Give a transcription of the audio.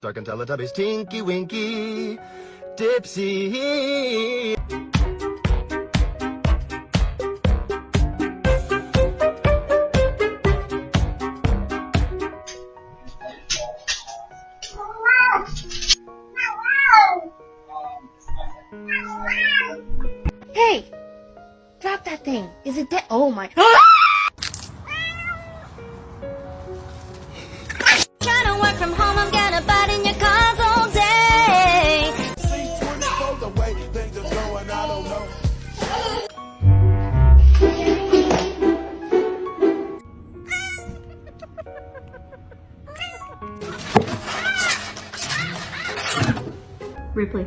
Dark and Teletubbies, Tinky Winky, Dipsy. Hey! Drop that thing. Is it dead? Oh my. Trying to work from home, I'm gonna butt in your cars all day. Ripley.